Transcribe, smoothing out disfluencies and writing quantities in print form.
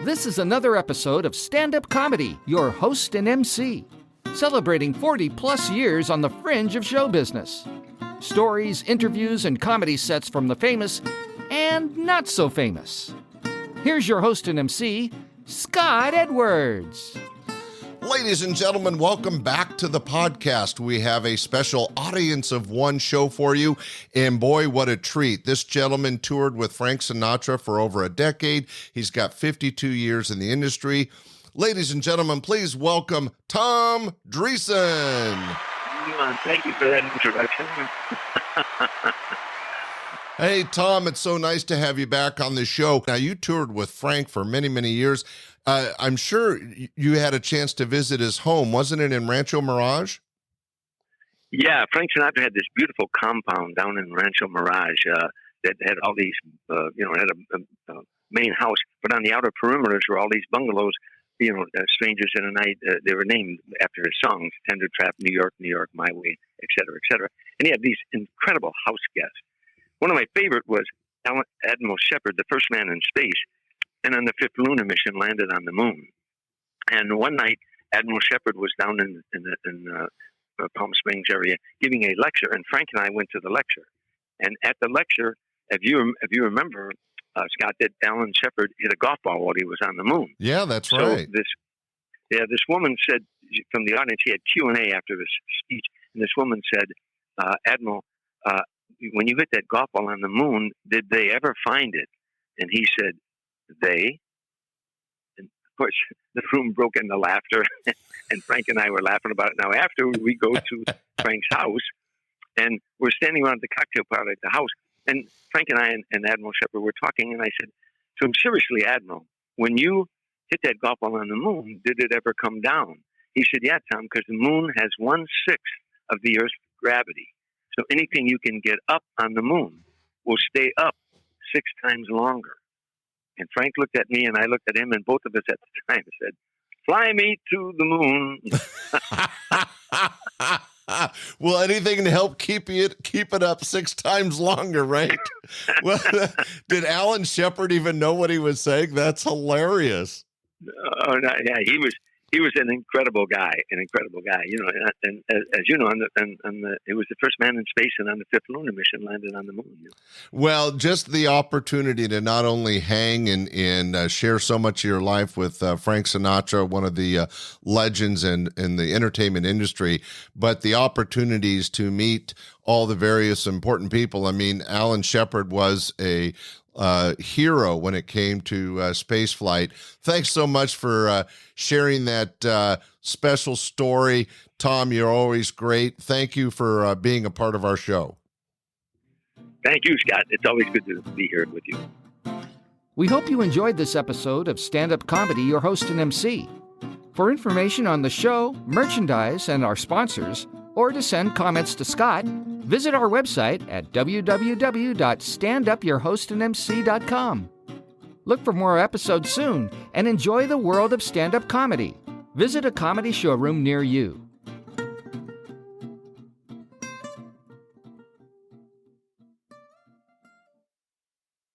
This is another episode of Standup Comedy, your host and MC, celebrating 40-plus years on the fringe of show business. Stories, interviews, and comedy sets from the famous and not so famous. Here's your host and MC, Scott Edwards. Ladies and gentlemen, welcome back to the podcast. We have a special audience of one show for you, and boy, what a treat. This gentleman toured with Frank Sinatra for over a decade. He's got 52 years in the industry. Ladies and gentlemen, please welcome Tom Dreesen. Thank you for that introduction. Hey, Tom, it's so nice to have you back on the show. Now, you toured with Frank for many, many years. I'm sure you had a chance to visit his home. Wasn't it in Rancho Mirage? Yeah, Frank Sinatra had this beautiful compound down in Rancho Mirage that had all these, had a main house. But on the outer perimeters were all these bungalows, Strangers in the Night. They were named after his songs, Tender Trap, New York, My Way, et cetera, et cetera. And he had these incredible house guests. One of my favorite was Admiral Shepard, the first man in space, and on the fifth lunar mission landed on the moon. And one night, Admiral Shepard was down in Palm Springs area giving a lecture, and Frank and I went to the lecture. And at the lecture, if you remember, Scott, that Alan Shepard hit a golf ball while he was on the moon. Yeah, that's right. This woman said from the audience, he had Q&A after his speech, and this woman said, Admiral, when you hit that golf ball on the moon, did they ever find it? And he said, they? And of course, the room broke into laughter, and Frank and I were laughing about it. Now, after we go to Frank's house, and we're standing around the cocktail party at the house, and Frank and I and Admiral Shepard were talking, and I said to him, seriously, Admiral, when you hit that golf ball on the moon, did it ever come down? He said, yeah, Tom, because the moon has 1/6 of the Earth's gravity. So anything you can get up on the moon will stay up 6 times longer. And Frank looked at me and I looked at him, and both of us at the time said, fly me to the moon. Well, anything to help keep it up 6 times longer, right? Well, did Alan Shepard even know what he was saying? That's hilarious. Oh, no, yeah, he was an incredible guy, and as you know, it was the first man in space, and on the fifth lunar mission landed on the moon. Well, just the opportunity to not only hang and share so much of your life with Frank Sinatra, one of the legends in the entertainment industry, but the opportunities to meet all the various important people. I mean, Alan Shepard was a hero when it came to space flight. Thanks so much for sharing that special story. Tom, you're always great. Thank you for being a part of our show. Thank you, Scott. It's always good to be here with you. We hope you enjoyed this episode of Stand-Up Comedy, your host and MC. For information on the show, merchandise, and our sponsors, or to send comments to Scott, visit our website at www.standupyourhostandmc.com. Look for more episodes soon and enjoy the world of stand-up comedy. Visit a comedy showroom near you.